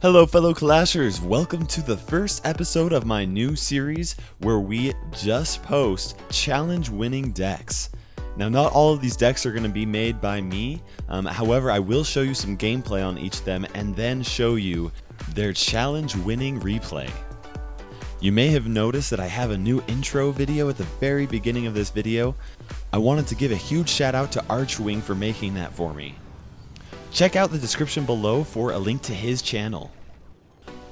Hello fellow Clashers, welcome to the first episode of my new series where we just post challenge winning decks. Now not all of these decks are going to be made by me, however I will show you some gameplay on each of them and then show you their challenge winning replay. You may have noticed that I have a new intro video at the very beginning of this video. I wanted to give a huge shout out to Archwing for making that for me. Check out the description below for a link to his channel.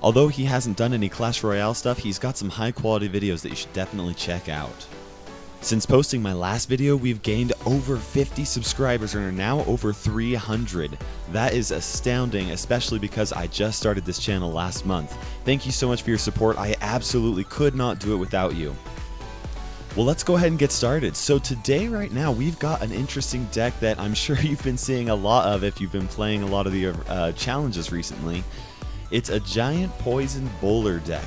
Although he hasn't done any Clash Royale stuff, he's got some high quality videos that you should definitely check out. Since posting my last video, we've gained over 50 subscribers and are now over 300. That is astounding, especially because I just started this channel last month. Thank you so much for your support. I absolutely could not do it without you. Well, let's go ahead and get started. So today, right now, we've got an interesting deck that I'm sure you've been seeing a lot of if you've been playing a lot of the challenges recently. It's a giant poison bowler deck.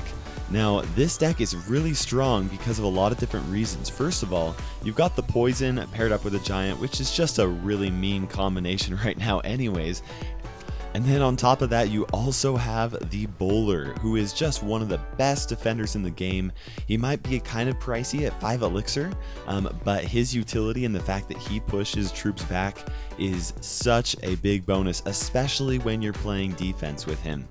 Now, this deck is really strong because of a lot of different reasons. First of all, you've got the poison paired up with a giant, which is just a really mean combination right now anyways. And then on top of that, you also have the bowler, who is just one of the best defenders in the game. He might be kind of pricey at 5 elixir, but his utility and the fact that he pushes troops back is such a big bonus, especially when you're playing defense with him.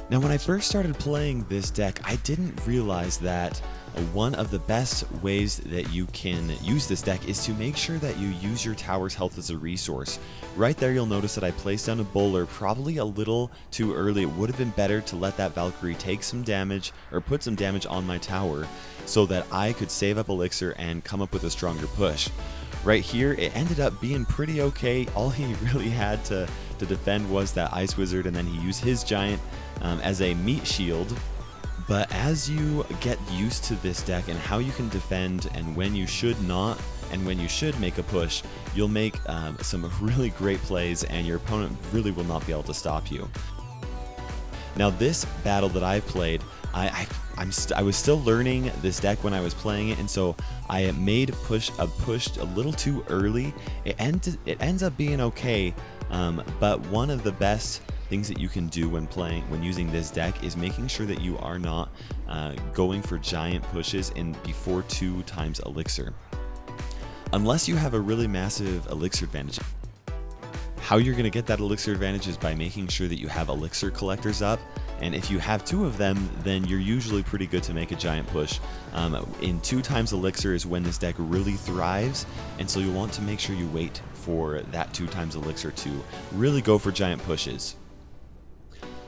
Now, when I first started playing this deck, I didn't realize that one of the best ways that you can use this deck is to make sure that you use your tower's health as a resource. Right there, you'll notice that I placed down a bowler probably a little too early. It would have been better to let that Valkyrie take some damage or put some damage on my tower so that I could save up elixir and come up with a stronger push. Right here, it ended up being pretty okay. All he really had to defend was that Ice Wizard, and then he used his giant as a meat shield. But as you get used to this deck and how you can defend and when you should not and when you should make a push, you'll make some really great plays and your opponent really will not be able to stop you. Now this battle that I played, I was still learning this deck when I was playing it, and so I made pushed a little too early. It ends up being okay, but one of the best things that you can do when using this deck is making sure that you are not going for giant pushes before 2 times elixir, unless you have a really massive elixir advantage. How you're going to get that elixir advantage is by making sure that you have elixir collectors up, and if you have 2 of them, then you're usually pretty good to make a giant push. In 2 times elixir is when this deck really thrives, and so you'll want to make sure you wait for that 2 times elixir to really go for giant pushes.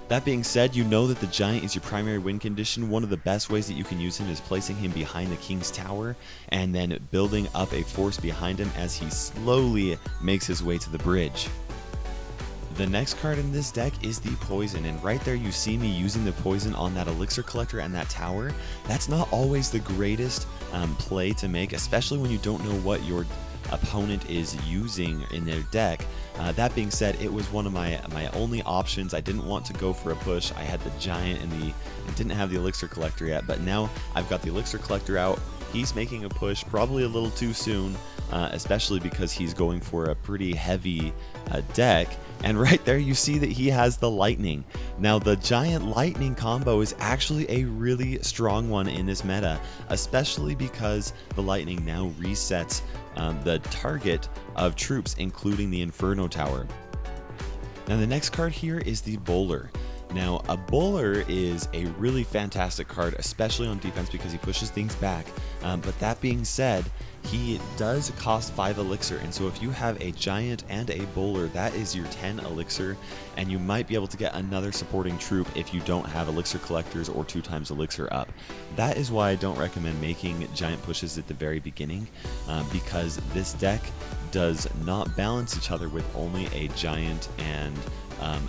That being said, you know that the giant is your primary win condition. One of the best ways that you can use him is placing him behind the king's tower and then building up a force behind him as he slowly makes his way to the bridge. The next card in this deck is the poison, and right there you see me using the poison on that elixir collector and that tower. That's not always the greatest play to make, especially when you don't know what your opponent is using in their deck. That being said, it was one of my only options. I didn't want to go for a push. I had the giant and didn't have the elixir collector yet, but now I've got the elixir collector out. He's making a push probably a little too soon, especially because he's going for a pretty heavy deck. And right there you see that he has the lightning. Now the giant lightning combo is actually a really strong one in this meta, especially because the lightning now resets the target of troops, including the Inferno Tower. Now the next card here is the bowler. Now a bowler is a really fantastic card, especially on defense because he pushes things back, but that being said, he does cost 5 elixir, and so if you have a giant and a bowler, that is your 10 elixir, and you might be able to get another supporting troop if you don't have elixir collectors or 2 times elixir up. That is why I don't recommend making giant pushes at the very beginning, because this deck does not balance each other with only a giant and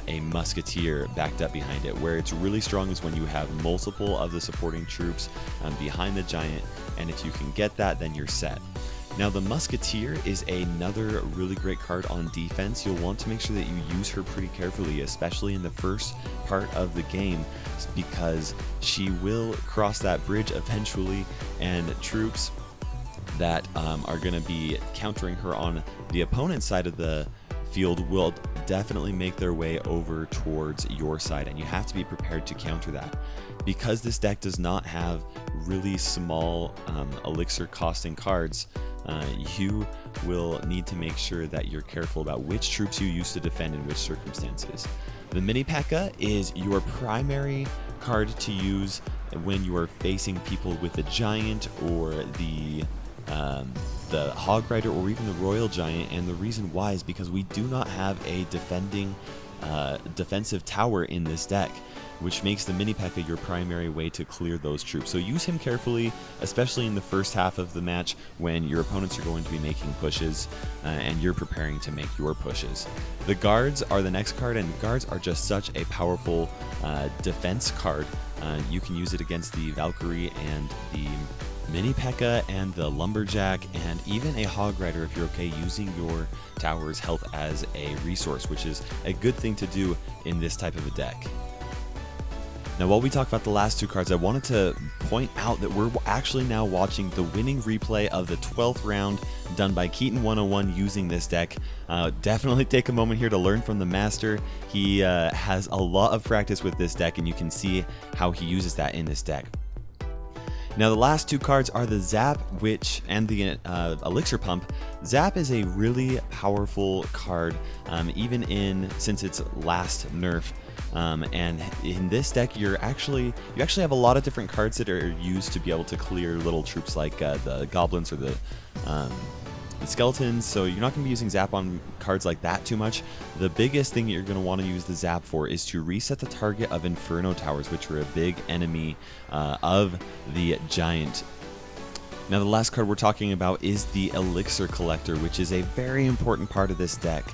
a musketeer backed up behind it. Where it's really strong is when you have multiple of the supporting troops behind the giant, and if you can get that, then you're set. Now the musketeer is another really great card on defense. You'll want to make sure that you use her pretty carefully, especially in the first part of the game, because she will cross that bridge eventually, and troops that are going to be countering her on the opponent's side of the field will definitely make their way over towards your side, and you have to be prepared to counter that. Because this deck does not have really small elixir costing cards, you will need to make sure that you're careful about which troops you use to defend in which circumstances. The Mini P.E.K.K.A. is your primary card to use when you are facing people with the Giant or the Hog Rider or even the Royal Giant, and the reason why is because we do not have a defensive tower in this deck, which makes the Mini P.E.K.K.A. your primary way to clear those troops. So use him carefully, especially in the first half of the match when your opponents are going to be making pushes and you're preparing to make your pushes. The Guards are the next card, and Guards are just such a powerful defense card. You can use it against the Valkyrie and the Mini P.E.K.K.A. and the Lumberjack, and even a Hog Rider if you're okay using your tower's health as a resource, which is a good thing to do in this type of a deck. Now, while we talk about the last two cards, I wanted to point out that we're actually now watching the winning replay of the 12th round done by keatOn101 using this deck. Definitely take a moment here to learn from the master. He has a lot of practice with this deck, and you can see how he uses that in this deck. Now, the last two cards are the Zap, and the Elixir Pump. Zap is a really powerful card, even since its last nerf. And in this deck, you actually have a lot of different cards that are used to be able to clear little troops like the goblins or the skeletons, so you're not going to be using Zap on cards like that too much. The biggest thing that you're going to want to use the Zap for is to reset the target of Inferno Towers, which are a big enemy of the Giant. Now, the last card we're talking about is the Elixir Collector, which is a very important part of this deck.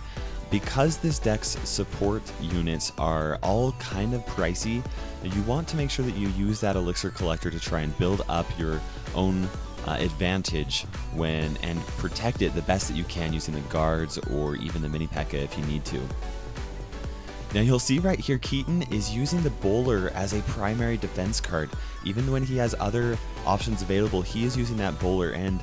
Because this deck's support units are all kind of pricey, you want to make sure that you use that Elixir Collector to try and build up your own advantage and protect it the best that you can using the Guards or even the Mini P.E.K.K.A. if you need to. Now, you'll see right here Keaton is using the Bowler as a primary defense card. Even when he has other options available, he is using that Bowler, and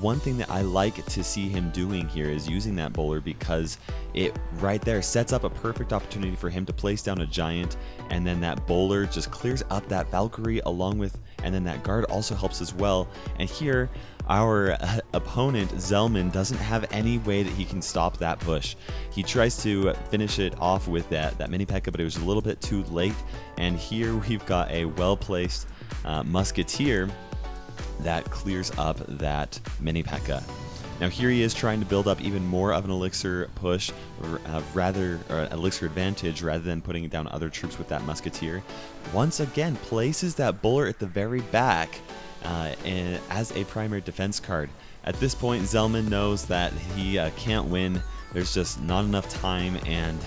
one thing that I like to see him doing here is using that Bowler because it right there sets up a perfect opportunity for him to place down a Giant, and then that Bowler just clears up that Valkyrie and then that Guard also helps as well. And here our opponent Zelman doesn't have any way that he can stop that push. He tries to finish it off with that Mini P.E.K.K.A., but it was a little bit too late, and here we've got a well-placed Musketeer that clears up that Mini P.E.K.K.A. Now, here he is trying to build up even more of an elixir push, or elixir advantage, rather than putting down other troops with that Musketeer. Once again, places that Bowler at the very back as a primary defense card. At this point, Zelman knows that he can't win. There's just not enough time, and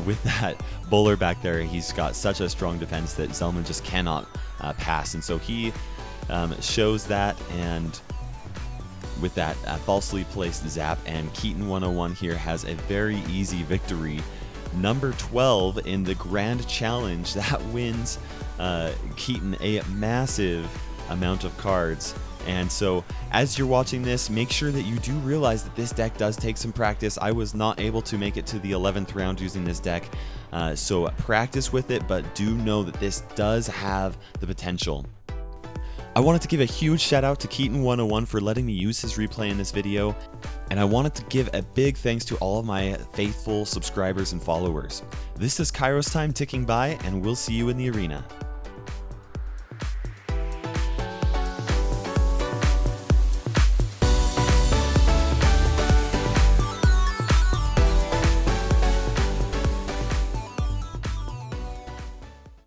with that Bowler back there, he's got such a strong defense that Zelman just cannot pass. And so he shows that, and with that falsely placed Zap, and keatOn101 here has a very easy victory. Number 12 in the Grand Challenge. That wins Keaton a massive amount of cards. And so as you're watching this, make sure that you do realize that this deck does take some practice. I was not able to make it to the 11th round using this deck, so practice with it, but do know that this does have the potential. I wanted to give a huge shout out to keatOn101 for letting me use his replay in this video, and I wanted to give a big thanks to all of my faithful subscribers and followers. This is KairosTime ticking by, and we'll see you in the arena.